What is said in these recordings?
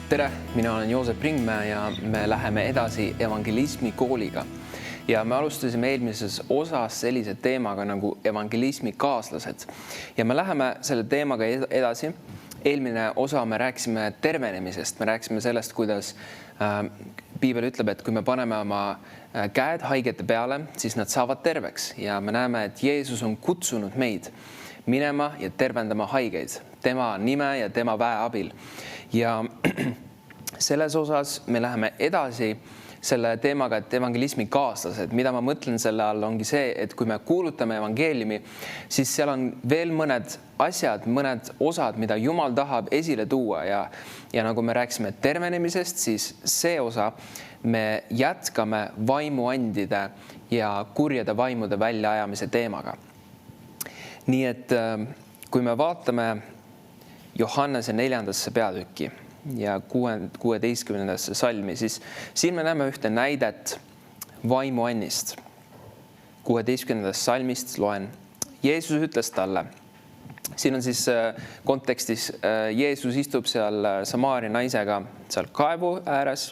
Tere, mina olen Joosep Ringmäe ja me läheme edasi evangelismi kooliga. Ja me alustasime eelmises osas sellise teemaga nagu evangelismi kaaslased. Ja me läheme selle teemaga edasi. Eelmine osa me rääkisime tervenemisest. Me rääkisime sellest, kuidas Piibel ütleb, et kui me paneme oma käed haigete peale, siis nad saavad terveks. Ja me näeme, et Jeesus on kutsunud meid minema ja tervendama haigeid tema nime ja tema väe abil. Ja selles osas me läheme edasi selle teemaga, et evangelismi kaaslased, mida ma mõtlen selle all, ongi see, et kui me kuulutame evangeeliumi, siis seal on veel mõned asjad, mõned osad, mida Jumal tahab esile tuua ja nagu me rääkisime tervenemisest, siis see osa me jätkame vaimuandide ja kurjade vaimude väljaajamise teemaga. Nii et kui me vaatame Johannese 4. peatükki ja 16. salmi, siis siin me näeme ühte näidet vaimuannist. 16. salmist loen. Jeesus ütles talle, siin on siis kontekstis, Jeesus istub seal Samaaria naisega seal kaevu ääres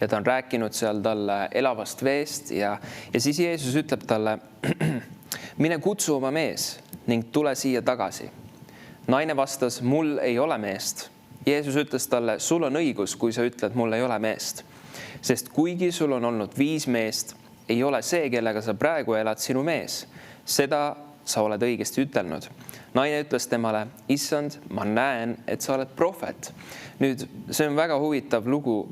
ja ta on rääkinud seal talle elavast veest ja siis Jeesus ütleb talle, mine kutsu oma mees ning tule siia tagasi. Naine vastas, mul ei ole meest. Jeesus ütles talle, sul on õigus, kui sa ütled, mul ei ole meest. Sest kuigi sul on olnud 5 meest, ei ole see, kellega sa praegu elad, sinu mees. Seda sa oled õigesti ütelnud. Naine ütles temale, issand, ma näen, et sa oled prohvet. Nüüd, see on väga huvitav lugu.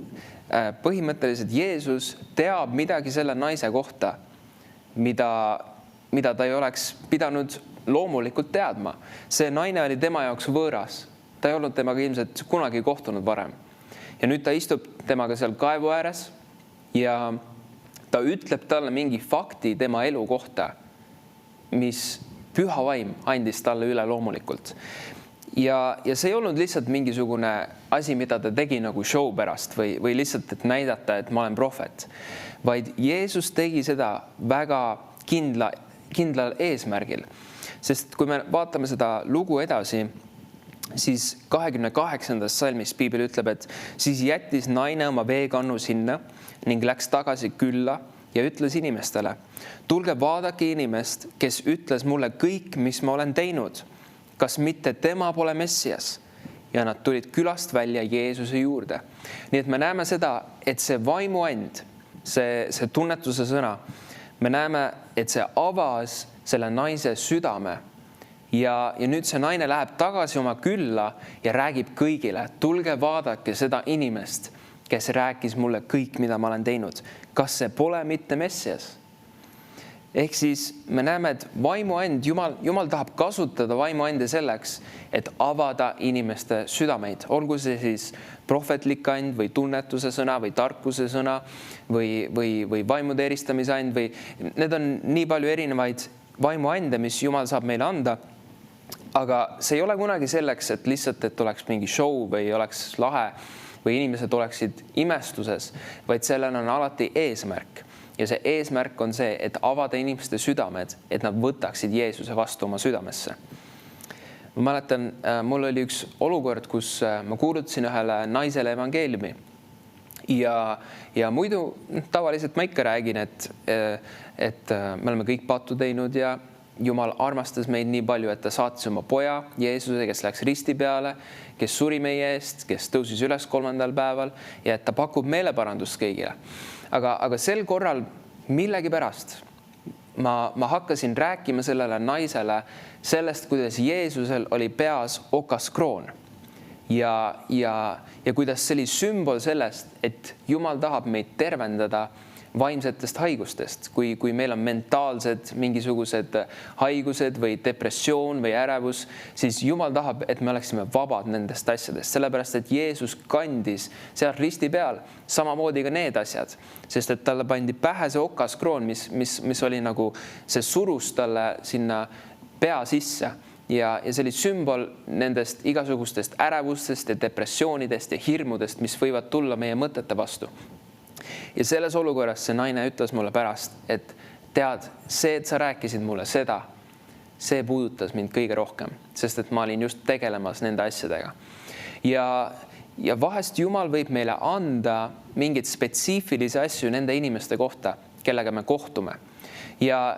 Põhimõtteliselt Jeesus teab midagi selle naise kohta, mida ta ei oleks pidanud loomulikult teadma. See naine oli tema jaoks võõras. Ta ei olnud temaga ilmselt kunagi kohtunud varem. Ja nüüd ta istub temaga seal kaevu ääres ja ta ütleb talle mingi fakti tema elu kohta, mis püha vaim andis talle üle loomulikult. Ja see ei olnud lihtsalt mingisugune asi, mida ta tegi nagu show pärast või lihtsalt, et näidata, et ma olen prohvet. Vaid Jeesus tegi seda väga kindlal eesmärgil. Sest kui me vaatame seda lugu edasi, siis 28. salmis Piibel ütleb, et siis jättis naine oma veekannu sinna ning läks tagasi külla ja ütles inimestele, tulge vaadake inimest, kes ütles mulle kõik, mis ma olen teinud. Kas mitte tema pole Messias? Ja nad tulid külast välja Jeesuse juurde. Nii et me näeme seda, et see vaimuand, see tunnetuse sõna, me näeme, et see avas selle naise südame. Ja nüüd see naine läheb tagasi oma külla ja räägib kõigile, tulge vaadake seda inimest, kes rääkis mulle kõik, mida ma olen teinud. Kas see pole mitte Messias? Ehk siis me näeme, et vaimuand, Jumal tahab kasutada vaimuande selleks, et avada inimeste südameid. Olgu see siis prohvetlik and või tunnetuse sõna või tarkuse sõna või vaimude eristamise and või need on nii palju erinevaid vaimuande, mis Jumal saab meile anda. Aga see ei ole kunagi selleks, et lihtsalt, et oleks mingi show või oleks lahe või inimesed oleksid imestuses, vaid sellel on alati eesmärk. Ja see eesmärk on see, et avada inimeste südamed, et nad võtaksid Jeesuse vastu oma südamesse. Ma mäletan, mul oli üks olukord, kus ma kuulutasin ühele naisele evangeeliumi. Ja muidu tavaliselt ma ikka räägin, et me oleme kõik pattu teinud ja Jumal armastas meid nii palju, et ta saatis oma poja Jeesuse, kes läks risti peale, kes suri meie eest, kes tõusis üles 3. päeval ja et ta pakub meeleparandust kõigile. Aga sel korral millegipärast ma hakkasin rääkima sellele naisele sellest, kuidas Jeesusel oli peas okaskroon ja kuidas see oli sümbol sellest, et Jumal tahab meid tervendada vaimsetest haigustest, kui meil on mentaalsed mingisugused haigused või depressioon või ärevus, siis Jumal tahab, et me oleksime vabad nendest asjadest, sellepärast et Jeesus kandis seal risti peal samamoodi ka need asjad, sest et talle pandi pähe see okaskroon, mis oli nagu see surus talle sinna pea sisse ja see oli sümbol nendest igasugustest ärevustest ja depressioonidest ja hirmudest, mis võivad tulla meie mõtete vastu. Ja selles olukorras see naine ütles mulle pärast, et tead, see, et sa rääkisid mulle seda, see puudutas mind kõige rohkem, sest et ma olin just tegelemas nende asjadega. Ja Ja vahest Jumal võib meile anda mingeid spetsiifilisi asju nende inimeste kohta, kellega me kohtume. Ja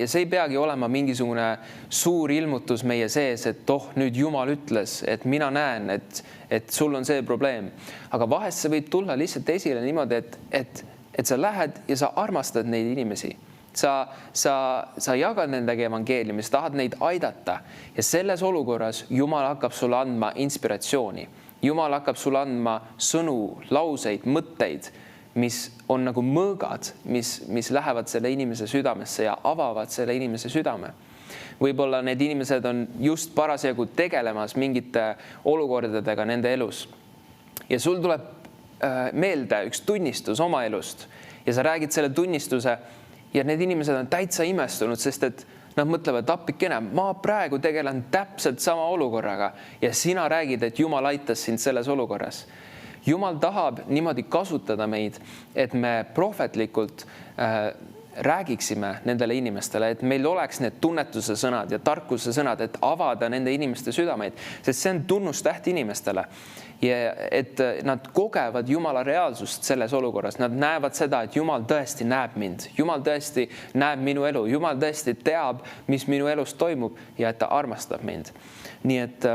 see ei peagi olema mingisugune suur ilmutus meie sees, et nüüd Jumal ütles, et mina näen, et sul on see probleem. Aga vahest see võib tulla lihtsalt esile niimoodi, et sa lähed ja sa armastad neid inimesi. Sa jagad nendega evangeeliumi, sa tahad neid aidata. Ja selles olukorras Jumal hakkab sulle andma inspiratsiooni. Jumal hakkab sulle andma sõnu, lauseid, mõtteid, mis on nagu mõõgad, mis lähevad selle inimese südamesse ja avavad selle inimese südame. Võib-olla need inimesed on just parasjagu tegelemas mingite olukordadega nende elus. Ja sul tuleb meelde üks tunnistus oma elust ja sa räägid selle tunnistuse ja need inimesed on täitsa imestunud, sest et nad mõtlevad, appikene, ma praegu tegelen täpselt sama olukorraga ja sina räägid, et Jumal aitas sind selles olukorras. Jumal tahab niimoodi kasutada meid, et me prohvetlikult räägiksime nendele inimestele, et meil oleks need tunnetuse sõnad ja tarkuse sõnad, et avada nende inimeste südameid, sest see on tunnustäht inimestele. Ja et nad kogevad Jumala reaalsust selles olukorras. Nad näevad seda, et Jumal tõesti näeb mind. Jumal tõesti näeb minu elu. Jumal tõesti teab, mis minu elus toimub ja et ta armastab mind. Nii et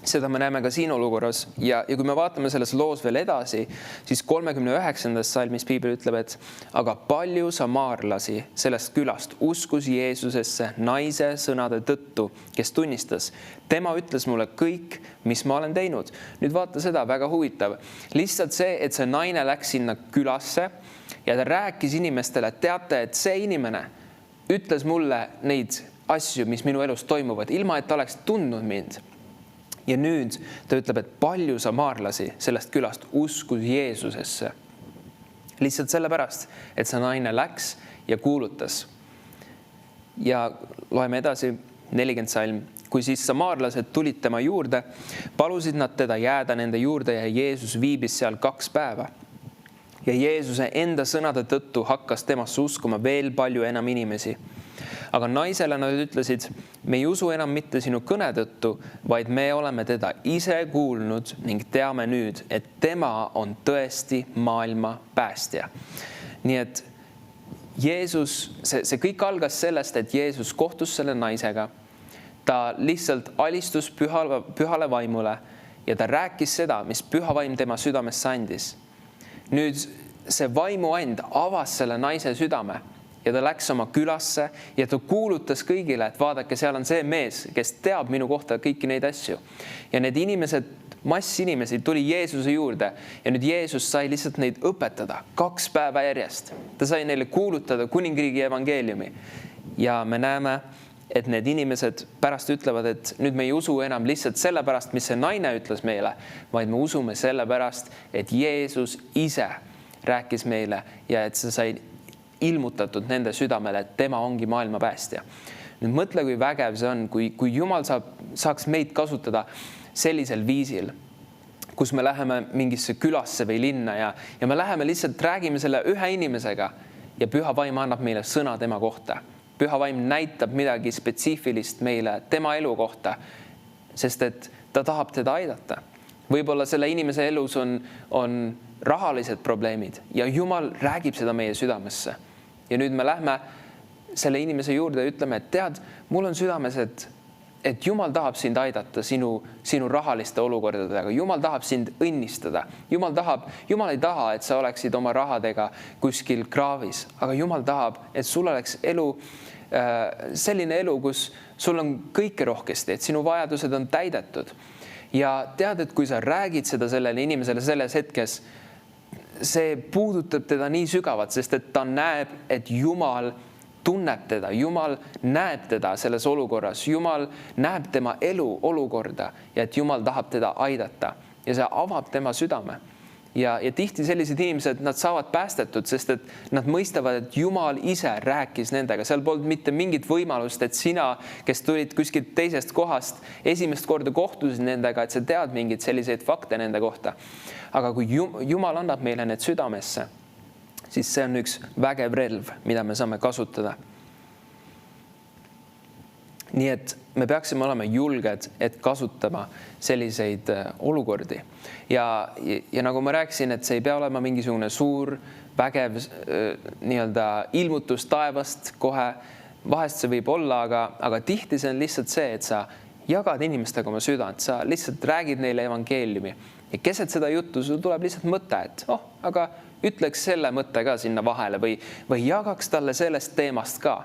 seda me näeme ka siin olukorras. Ja kui me vaatame selles loos veel edasi, siis 39. salmis Piibel ütleb, et aga palju samaarlasi sellest külast uskus Jeesusesse naise sõnade tõttu, kes tunnistas. Tema ütles mulle kõik, mis ma olen teinud. Nüüd vaata seda, väga huvitav. Lihtsalt see, et see naine läks sinna külasse ja ta rääkis inimestele, et teate, et see inimene ütles mulle neid asju, mis minu elus toimuvad, ilma et ta oleks tundnud mind. Ja nüüd ta ütleb, et palju samaarlasi sellest külast uskus Jeesusesse. Lihtsalt sellepärast, et see naine läks ja kuulutas. Ja loeme edasi 40 salm. Kui siis samaarlased tulid tema juurde, palusid nad teda jääda nende juurde ja Jeesus viibis seal 2 päeva. Ja Jeesuse enda sõnade tõttu hakkas temasse uskuma veel palju enam inimesi. Aga naisele nad ütlesid, me ei usu enam mitte sinu kõne tõttu, vaid me oleme teda ise kuulnud ning teame nüüd, et tema on tõesti maailma päästja. Nii et Jeesus, see kõik algas sellest, et Jeesus kohtus selle naisega. Ta lihtsalt alistus pühale vaimule ja ta rääkis seda, mis püha vaim tema südamesse andis. Nüüd see vaimuand avas selle naise südame ja ta läks oma külasse ja ta kuulutas kõigile, et vaadake, seal on see mees, kes teab minu kohta kõiki neid asju. Ja need inimesed, mass inimesi tuli Jeesuse juurde ja nüüd Jeesus sai lihtsalt neid õpetada 2 päeva järjest. Ta sai neile kuulutada kuningriigi evangeeliumi ja me näeme, et need inimesed pärast ütlevad, et nüüd me ei usu enam lihtsalt sellepärast, mis see naine ütles meile, vaid me usume sellepärast, et Jeesus ise rääkis meile ja et see sai ilmutatud nende südamele, et tema ongi maailma päästja. Nüüd mõtle, kui vägev see on, kui Jumal saaks meid kasutada sellisel viisil, kus me läheme mingisse külasse või linna ja me läheme lihtsalt räägime selle ühe inimesega ja püha vaim annab meile sõna tema kohta. Püha vaim näitab midagi spetsiifilist meile tema elu kohta, sest et ta tahab teda aidata. Võib-olla selle inimese elus on rahalised probleemid ja Jumal räägib seda meie südamesse. Ja nüüd me lähme selle inimese juurde ja ütleme, et tead, mul on südames, et Jumal tahab sind aidata sinu rahaliste olukordadega. Jumal tahab sind õnnistada. Jumal ei taha, et sa oleksid oma rahadega kuskil kraavis, aga Jumal tahab, et sul oleks selline elu, kus sul on kõike rohkesti, et sinu vajadused on täidetud. Ja tead, et kui sa räägid seda sellele inimesele selles hetkes, see puudutab teda nii sügavalt, sest et ta näeb, et Jumal tunneb teda, Jumal näeb teda selles olukorras, Jumal näeb tema elu olukorda ja et Jumal tahab teda aidata ja see avab tema südame. Ja tihti sellised inimesed, nad saavad päästetud, sest et nad mõistavad, et Jumal ise rääkis nendega. Seal polnud mitte mingit võimalust, et sina, kes tulid kuskilt teisest kohast, esimest korda kohtusid nendega, et sa tead mingeid selliseid fakte nende kohta. Aga kui Jumal annab meile need südamesse, siis see on üks vägev relv, mida me saame kasutada. nii et me peaksime olema julged, et kasutama selliseid olukordi. Ja nagu ma rääkisin, et see ei pea olema mingisugune suur, vägev nii-öelda ilmutus taevast kohe. Vahest see võib olla, aga tihti see on lihtsalt see, et sa jagad inimestega oma südant, sa lihtsalt räägid neile evangeeliumi. Ja keset seda juttu sul tuleb lihtsalt mõte, et aga ütleks selle mõtte ka sinna vahele või jagaks talle sellest teemast ka.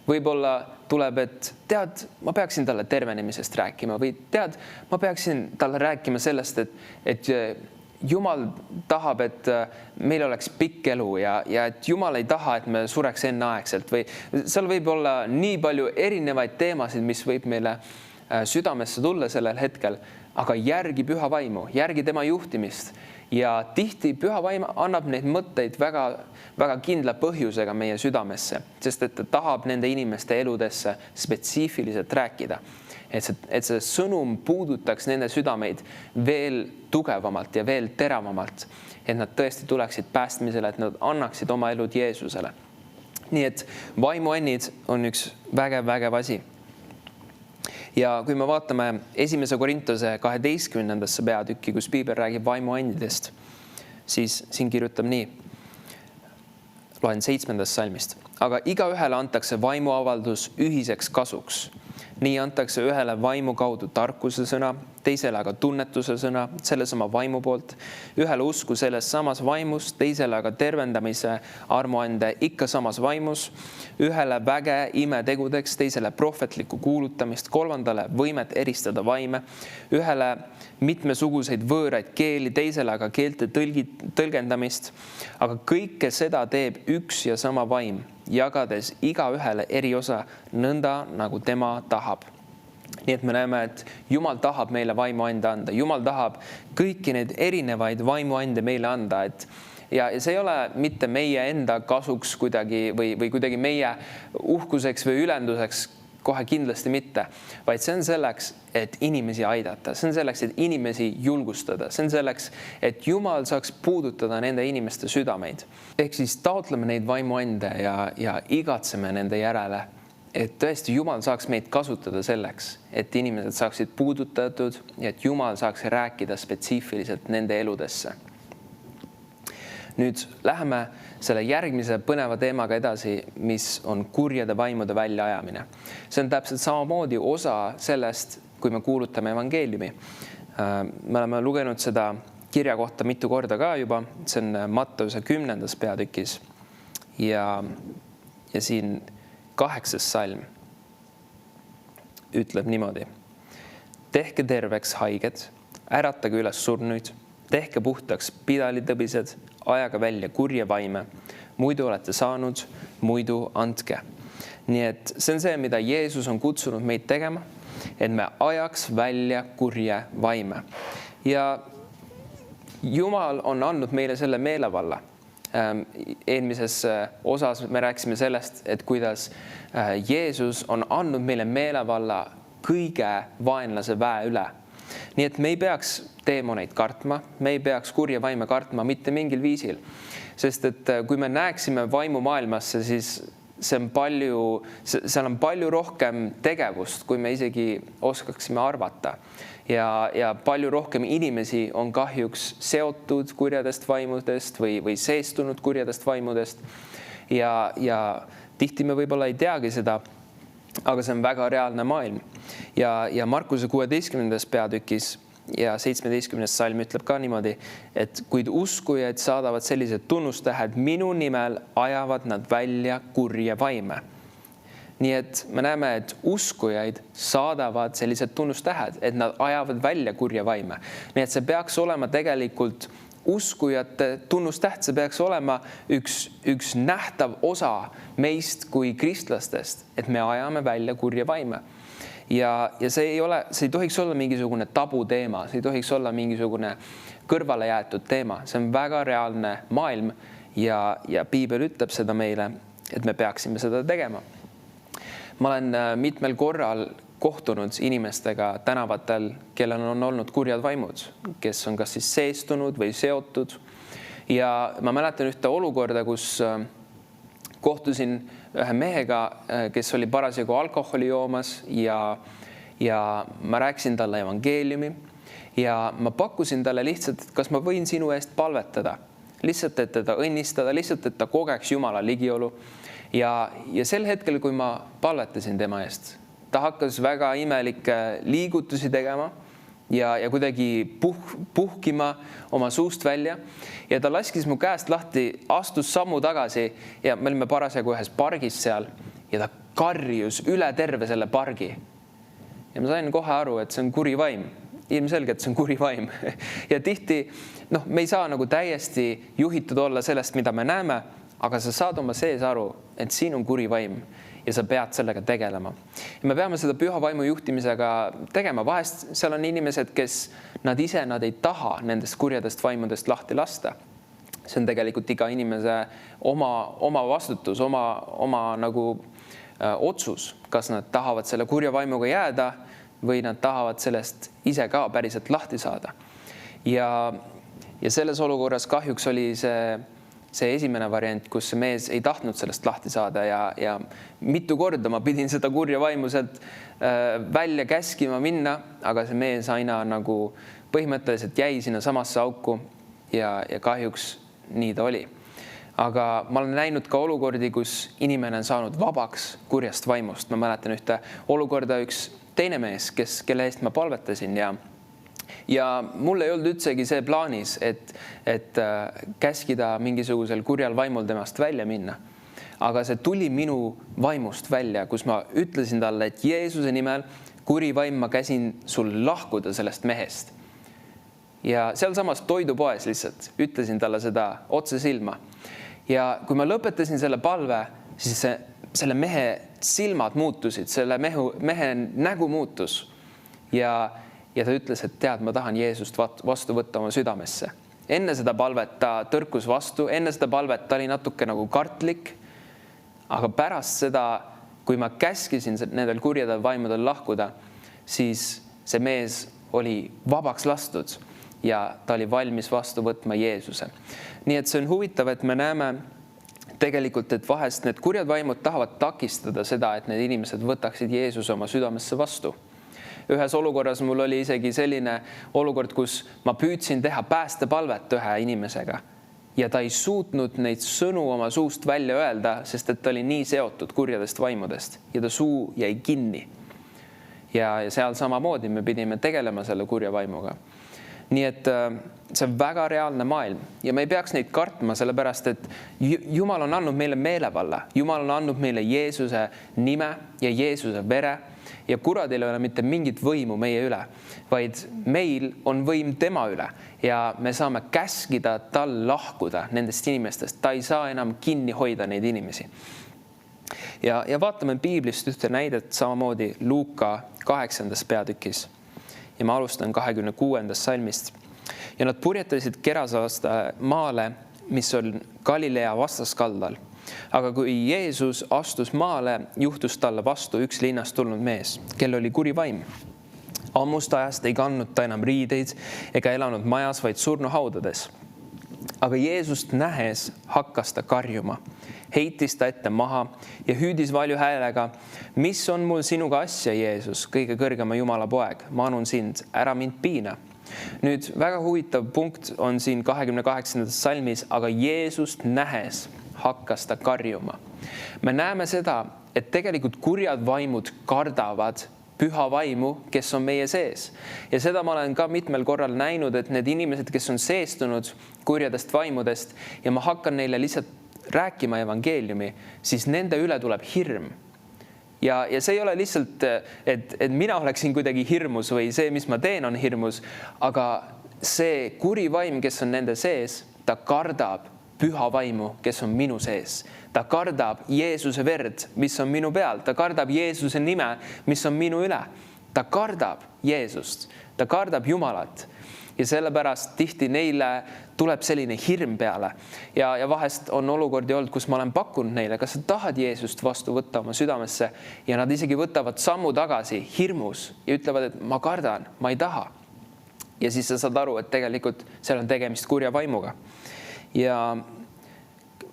Võib-olla tuleb, et tead, ma peaksin talle tervenemisest rääkima või tead, ma peaksin talle rääkima sellest, et Jumal tahab, et meil oleks pikk elu ja et Jumal ei taha, et me sureks enneaegselt või seal võib olla nii palju erinevaid teemasid, mis võib meile südamesse tulla sellel hetkel, aga järgi püha vaimu, järgi tema juhtimist. Ja tihti püha vaim annab neid mõtteid väga, väga kindla põhjusega meie südamesse, sest et ta tahab nende inimeste eludesse spetsiifiliselt rääkida. Et see sõnum puudutaks nende südameid veel tugevamalt ja veel teravamalt, et nad tõesti tuleksid päästmisele, et nad annaksid oma elud Jeesusele. Nii et vaimuannid on üks vägev asi. Ja kui me vaatame 1. Korintuse 12. peatükki, kus Piibel räägib vaimuannidest, siis siin kirjutab nii. Loen 7. salmist. Aga igaühele antakse vaimuavaldus ühiseks kasuks. Nii antakse ühele vaimu kaudu tarkuse sõna, teisele aga tunnetuse sõna, selles oma vaimu poolt, ühele usku selles samas vaimus, teisele aga tervendamise armuande ikka samas vaimus, ühele väge imetegudeks, teisele prohvetlikku kuulutamist, kolmandale võimet eristada vaime, ühele mitmesuguseid võõraid keeli, teisele aga keelte tõlgendamist, aga kõike seda teeb üks ja sama vaim, jagades igaühele eri osa nõnda, nagu tema tahab. Nii et me näeme, et Jumal tahab meile vaimuande anda. Jumal tahab kõiki neid erinevaid vaimuande meile anda. Ja see ei ole mitte meie enda kasuks kuidagi või kuidagi meie uhkuseks või ülenduseks, kohe kindlasti mitte, vaid see on selleks, et inimesi aidata. See on selleks, et inimesi julgustada. See on selleks, et Jumal saaks puudutada nende inimeste südameid. Ehk siis taotleme neid vaimuande ja igatseme nende järele, et tõesti Jumal saaks meid kasutada selleks, et inimesed saaksid puudutatud ja et Jumal saaks rääkida spetsiifiliselt nende eludesse. Nüüd läheme selle järgmise põneva teemaga edasi, mis on kurjade vaimude väljaajamine. See on täpselt samamoodi osa sellest, kui me kuulutame evangeeliumi. Me oleme lugenud seda kirja kohta mitu korda ka juba. See on Matteuse 10. peatükis ja siin 8. salm ütleb niimoodi. Tehke terveks haiged, äratage üles surnuid, tehke puhtaks pidalitõbised, ajaga välja kurje vaime, muidu olete saanud, muidu andke. Nii et see on see, mida Jeesus on kutsunud meid tegema, et me ajaks välja kurje vaime. Ja Jumal on andnud meile selle meelevalla. Eelmises osas me rääkisime sellest, et kuidas Jeesus on andnud meile meelevalla kõige vaenlase väe üle. Nii et me ei peaks teemoneid kartma, me ei peaks kurje vaime kartma mitte mingil viisil. Sest et kui me näeksime vaimu maailmasse, siis seal on palju rohkem tegevust, kui me isegi oskaksime arvata. Ja palju rohkem inimesi on kahjuks seotud kurjadest vaimudest või seestunud kurjadest vaimudest. Ja tihti me võib-olla ei teagi seda, aga see on väga reaalne maailm. Ja Markuse 16. peatükis ja 17. salm ütleb ka niimoodi, et kuid uskujaid saadavad sellised tunnustähed, minu nimel ajavad nad välja kurje vaime. Nii et me näeme, et uskujaid saadavad sellised tunnustähed, et nad ajavad välja kurje vaime. Nii et see peaks olema tegelikult uskujate tunnustäht, see peaks olema üks nähtav osa meist kui kristlastest, et me ajame välja kurje vaime. Ja see ei tohiks olla mingisugune tabuteema, see ei tohiks olla mingisugune kõrvale jäetud teema. See on väga reaalne maailm ja Piibel ütleb seda meile, et me peaksime seda tegema. Ma olen mitmel korral kohtunud inimestega tänavatel, kellel on olnud kurjad vaimud, kes on kas siis seestunud või seotud. Ja ma mäletan ühte olukorda, kus kohtusin ühe mehega, kes oli parasjagu alkoholi joomas ja ma rääkisin talle evangeeliumi ja ma pakkusin talle lihtsalt, et kas ma võin sinu eest palvetada. Lihtsalt, et teda õnnistada, lihtsalt, et ta kogeks Jumala ligiolu. Ja sel hetkel, kui ma palvetasin tema eest, ta hakkas väga imelikke liigutusi tegema ja kuidagi puhkima oma suust välja. Ja ta laskis mu käest lahti, astus sammu tagasi ja me olime parasjagu ühes pargis seal ja ta karjus üle terve selle pargi. Ja ma sain kohe aru, et see on kuri vaim. Ilmselgelt see on kuri vaim. Ja tihti, me ei saa nagu täiesti juhitud olla sellest, mida me näeme, aga sa saad oma sees aru, et siin on kuri vaim ja sa pead sellega tegelema. Ja me peame seda püha vaimu juhtimisega tegema. Vahest seal on inimesed, kes nad ei taha nendest kurjadest vaimudest lahti lasta. See on tegelikult iga inimese oma vastutus, oma nagu otsus, kas nad tahavad selle kurja vaimuga jääda või nad tahavad sellest ise ka päriselt lahti saada. Ja selles olukorras kahjuks oli see esimene variant, kus see mees ei tahtnud sellest lahti saada ja mitu korda ma pidin seda kurja vaimu sealt välja käskima minna, aga see mees aina nagu põhimõtteliselt jäi sinna samasse auku ja kahjuks nii ta oli. Aga ma olen näinud ka olukordi, kus inimene on saanud vabaks kurjast vaimust. Ma mäletan ühte olukorda üks teine mees, kelle eest ma palvetasin ja mul ei olnud üldsegi see plaanis, et käskida mingisugusel kurjal vaimul temast välja minna. Aga see tuli minu vaimust välja, kus ma ütlesin talle, et Jeesuse nimel kuri vaim, ma käsin sul lahkuda sellest mehest. Ja seal samas toidupoes lihtsalt ütlesin talle seda otse silma. Ja kui ma lõpetasin selle palve, siis selle mehe silmad muutusid, selle mehe nägu muutus ja ta ütles, et tead, ma tahan Jeesust vastu võtta oma südamesse. Enne seda palvet ta tõrkus vastu, enne seda palvet ta oli natuke nagu kartlik, aga pärast seda, kui ma käskisin nendel kurjadel vaimudel lahkuda, siis see mees oli vabaks lastud ja ta oli valmis vastu võtma Jeesuse. Nii et see on huvitav, et me näeme tegelikult, et vahest need kurjad vaimud tahavad takistada seda, et need inimesed võtaksid Jeesuse oma südamesse vastu. Ühes olukorras mul oli isegi selline olukord, kus ma püüdsin teha päästepalvet ühe inimesega ja ta ei suutnud neid sõnu oma suust välja öelda, sest et ta oli nii seotud kurjadest vaimudest ja ta suu jäi kinni. Ja seal samamoodi me pidime tegelema selle kurja vaimuga. Nii et see on väga reaalne maailm ja me ei peaks neid kartma, sellepärast et Jumal on andnud meile meelevalla. Jumal on andnud meile Jeesuse nime ja Jeesuse vere ja kuradil ei ole mitte mingit võimu meie üle, vaid meil on võim tema üle ja me saame käskida tal lahkuda nendest inimestest. Ta ei saa enam kinni hoida neid inimesi. Ja vaatame piiblist ühte näidet samamoodi Luuka 8. peatükis. Ja ma alustan 26. salmist. Ja nad purjetasid Gerasast maale, mis on Galilea vastaskaldal. Aga kui Jeesus astus maale, juhtus talle vastu üks linnast tulnud mees, kel oli kuri vaim. Ammust ajast ei kandnud ta enam riideid ega elanud majas, vaid surnuhaudades. Aga Jeesust nähes hakkas ta karjuma. Heitis ta ette maha ja hüüdis valju häälega, mis on mul sinuga asja, Jeesus, kõige kõrgema Jumala poeg, ma anun sind, ära mind piina. Nüüd väga huvitav punkt on siin 28. salmis, aga Jeesust nähes hakkas ta karjuma. Me näeme seda, et tegelikult kurjad vaimud kardavad püha vaimu, kes on meie sees. Ja seda ma olen ka mitmel korral näinud, et need inimesed, kes on seestunud kurjadest vaimudest ja ma hakkan neile lihtsalt rääkima evangeeliumi, siis nende üle tuleb hirm. Ja see ei ole lihtsalt, et mina oleksin kuidagi hirmus või see, mis ma teen, on hirmus, aga see kuri vaim, kes on nende sees, ta kardab püha vaimu, kes on minu sees. Ta kardab Jeesuse verd, mis on minu peal. Ta kardab Jeesuse nime, mis on minu üle. Ta kardab Jeesust. Ta kardab Jumalat. Ja sellepärast tihti neile tuleb selline hirm peale. Ja vahest on olukordi olnud, kus ma olen pakkunud neile, kas sa tahad Jeesust vastu võtta oma südamesse ja nad isegi võtavad sammu tagasi hirmus ja ütlevad, et ma kardan, ma ei taha. Ja siis sa saad aru, et tegelikult seal on tegemist kurja vaimuga. Ja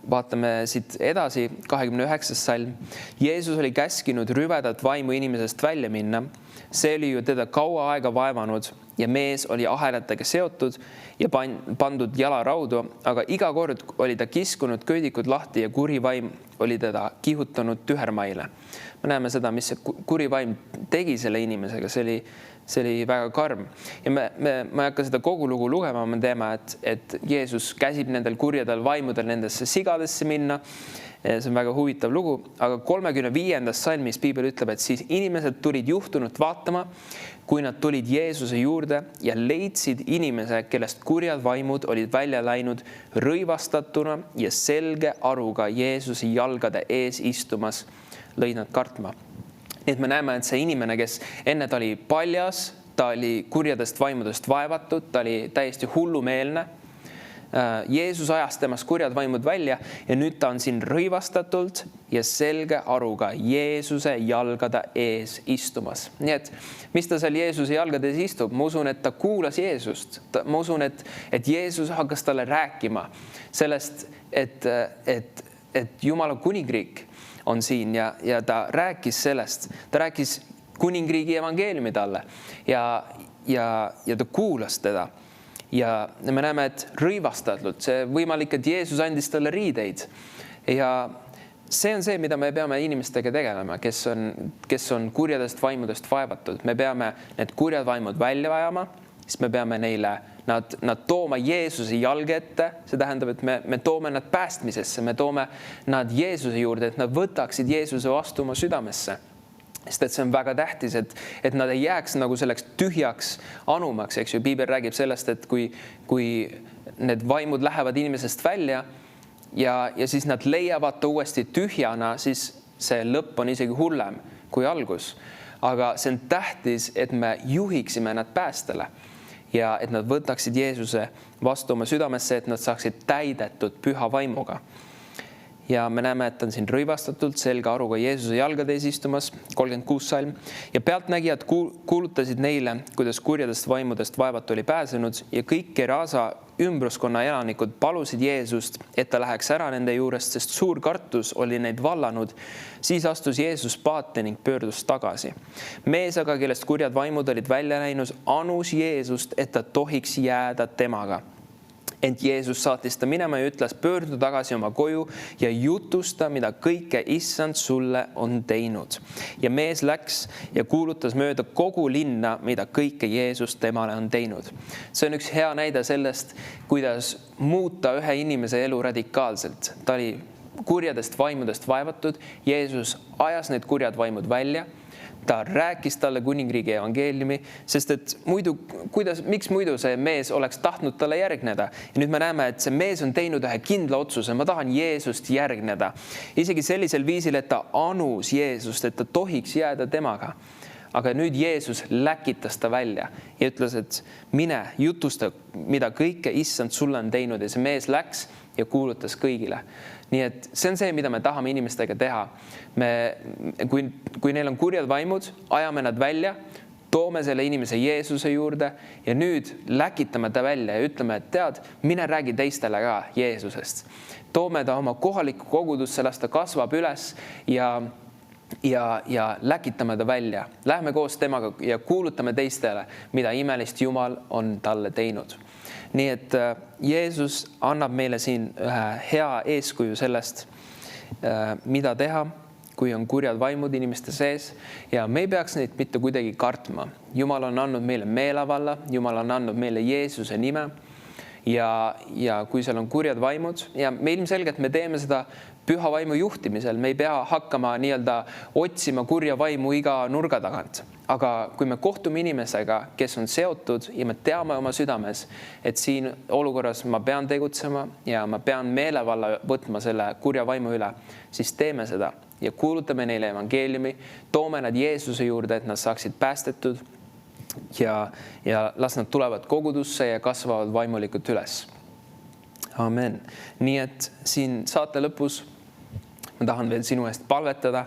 vaatame siit edasi, 29. salm. Jeesus oli käskinud rüvedat vaimu inimesest välja minna. See oli ju teda kaua aega vaevanud ja mees oli ahelatega seotud ja pandud jalaraudu, aga iga kord oli ta kiskunud köidikud lahti ja kuri vaim oli teda kihutanud tühermaile. Me näeme seda, mis see kuri vaim tegi selle inimesega, see oli väga karm. Ja ma ei hakka seda kogu lugu lugema, me teeme, et Jeesus käsib nendel kurjadel vaimudel nendesse sigadesse minna. See on väga huvitav lugu, aga 35. salmis Piibel ütleb, et siis inimesed tulid juhtunut vaatama, kui nad tulid Jeesuse juurde ja leidsid inimese, kellest kurjad vaimud olid välja läinud rõivastatuna ja selge aruga Jeesuse jalgade ees istumas, lõid nad kartma. Nii et me näeme, et see inimene, kes enne ta oli paljas, ta oli kurjadest vaimudest vaevatud, ta oli täiesti hullumeelne. Jeesus ajas temast kurjad vaimud välja ja nüüd ta on siin rõivastatult ja selge aruga Jeesuse jalgade ees istumas. Nii et mis ta seal Jeesuse jalgade ees istub? Ma usun, et ta kuulas Jeesust. Ma usun, et Jeesus hakkas talle rääkima sellest, et Jumala kuningriik on siin ja ta rääkis sellest. Ta rääkis kuningriigi evangeeliumi talle ja ta kuulas teda. Ja me näeme, et rõivastatult, see võimalik, et Jeesus andis talle riideid. Ja see on see, mida me peame inimestega tegelema, kes on kurjadest vaimudest vaevatud. Me peame need kurjad vaimud välja vajama, siis me peame neile nad tooma Jeesuse jalge ette. See tähendab, et me toome nad päästmisesse, me toome nad Jeesuse juurde, et nad võtaksid Jeesuse vastu oma südamesse. Sest et see on väga tähtis, et nad ei jääks nagu selleks tühjaks anumaks, eks ju. Piibel räägib sellest, et kui need vaimud lähevad inimesest välja ja siis nad leiavad ta uuesti tühjana, siis see lõpp on isegi hullem kui algus. Aga see on tähtis, et me juhiksime nad päästele ja et nad võtaksid Jeesuse vastu oma südamesse, et nad saaksid täidetud püha vaimuga. Ja me näeme, et on siin rõivastatult selge aruga Jeesuse jalgade ees istumas, 36 salm. Ja pealtnägijad kuulutasid neile, kuidas kurjadest vaimudest vaevatu oli pääsenud ja kõik Gerasa ümbruskonna elanikud palusid Jeesust, et ta läheks ära nende juurest, sest suur kartus oli neid vallanud. Siis astus Jeesus paati ning pöördus tagasi. Mees aga, kellest kurjad vaimud olid välja läinud, anus Jeesust, et ta tohiks jääda temaga. Ent Jeesus saatis ta minema ja ütles, pöördu tagasi oma koju ja jutusta, mida kõike Issand sulle on teinud. Ja mees läks ja kuulutas mööda kogu linna, mida kõike Jeesus temale on teinud. See on üks hea näide sellest, kuidas muuta ühe inimese elu radikaalselt. Ta oli kurjadest vaimudest vaevatud. Jeesus ajas need kurjad vaimud välja. Ta rääkis talle kuningriigi evangeeliumi, sest et miks muidu see mees oleks tahtnud talle järgneda. Ja nüüd me näeme, et see mees on teinud ühe kindla otsuse. Ma tahan Jeesust järgneda. Isegi sellisel viisil, et ta anus Jeesust, et ta tohiks jääda temaga. Aga nüüd Jeesus läkitas ta välja ja ütles, et mine jutusta, mida kõike Issand sulle on teinud. Ja see mees läks ja kuulutas kõigile. Nii et see on see, mida me tahame inimestega teha. Kui neil on kurjad vaimud, ajame nad välja, toome selle inimese Jeesuse juurde ja nüüd läkitame ta välja ja ütleme, et tead, mine räägi teistele ka Jeesusest. Toome ta oma kohalikku kogudusse, las ta kasvab üles ja läkitame ta välja. Lähme koos temaga ja kuulutame teistele, mida imelist Jumal on talle teinud. Nii et Jeesus annab meile siin ühe hea eeskuju sellest, mida teha, kui on kurjad vaimud inimeste sees ja me ei peaks neid mitte kuidagi kartma. Jumal on andnud meile meelavalla, Jumal on andnud meile Jeesuse nime ja kui seal on kurjad vaimud ja me ilmselgelt me teeme seda püha vaimu juhtimisel, me ei pea hakkama otsima kurja vaimu iga nurga tagant. Aga kui me kohtume inimesega, kes on seotud ja me teame oma südames, et siin olukorras ma pean tegutsema ja ma pean meelevalla võtma selle kurja vaimu üle, siis teeme seda ja kuulutame neile evangeeliumi, toome nad Jeesuse juurde, et nad saaksid päästetud ja las nad tulevad kogudusse ja kasvavad vaimulikult üles. Amen. Nii et siin saate lõpus ma tahan veel sinu eest palvetada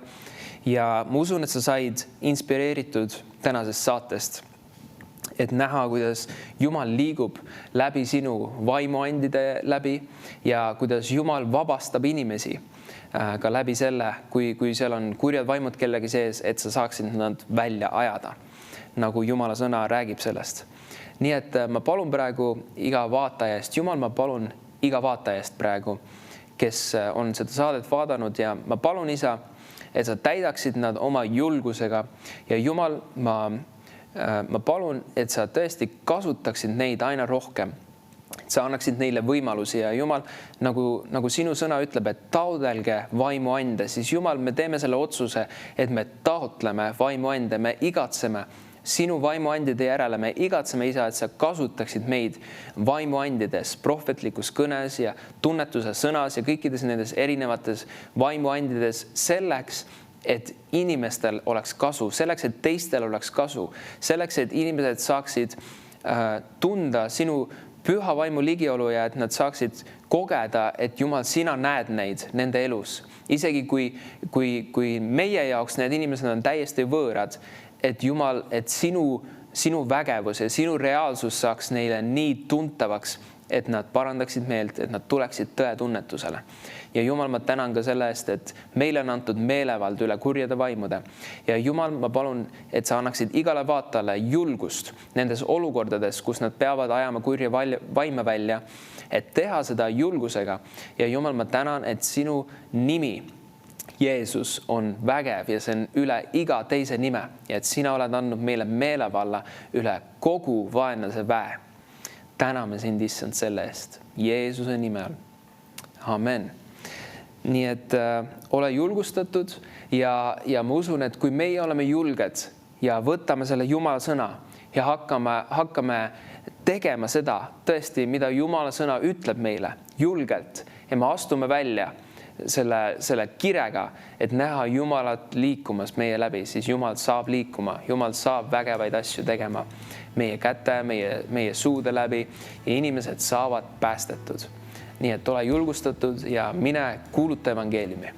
ja ma usun, et sa said inspireeritud tänasest saatest. et näha, kuidas Jumal liigub läbi sinu vaimuandide läbi ja kuidas Jumal vabastab inimesi ka läbi selle, kui seal on kurjad vaimud kellegi sees, et sa saaksid nad välja ajada, nagu Jumala sõna räägib sellest. Nii et ma palun praegu iga vaataja eest, Jumal, ma palun iga vaataja eest praegu, kes on seda saadet vaadanud ja ma palun, Isa, et sa täidaksid nad oma julgusega ja Jumal, ma palun, et sa tõesti kasutaksid neid aina rohkem. Sa annaksid neile võimalusi ja Jumal, nagu sinu sõna ütleb, et taotlege vaimuande, siis Jumal, me teeme selle otsuse, et me taotleme vaimuande, me igatseme sinu vaimuandide järele, me igatseme, Isa, et sa kasutaksid meid vaimuandides, prohvetlikus kõnes ja tunnetuse sõnas ja kõikides nendes erinevates vaimuandides selleks, et inimestel oleks kasu, selleks, et teistel oleks kasu, selleks, et inimesed saaksid tunda sinu püha vaimu ligiolu ja et nad saaksid kogeda, et Jumal, sina näed neid nende elus. Isegi kui meie jaoks need inimesed on täiesti võõrad, et Jumal, et sinu vägevus ja sinu reaalsus saaks neile nii tuntavaks, et nad parandaksid meelt, et nad tuleksid tõetunnetusele. Ja Jumal, ma tänan ka selle eest, et meile on antud meelevald üle kurjade vaimude. Ja Jumal, ma palun, et sa annaksid igale vaatajale julgust nendes olukordades, kus nad peavad ajama kurja vaime välja, et teha seda julgusega. Ja Jumal, ma tänan, et sinu nimi Jeesus on vägev ja see on üle iga teise nime ja et sina oled andnud meile meelevalla üle kogu vaenlase väe. Täname sind, Issand, selle eest Jeesuse nimel. Amen. Nii et ole julgustatud ja ma usun, et kui meie oleme julged ja võtame selle Jumala sõna ja hakkame tegema seda tõesti, mida Jumala sõna ütleb meile julgelt ja me astume välja selle kirega, et näha Jumalat liikumas meie läbi, siis Jumal saab liikuma, Jumal saab vägevaid asju tegema meie käte, meie suude läbi ja inimesed saavad päästetud. Nii et ole julgustatud ja mine kuuluta evangeeliumi.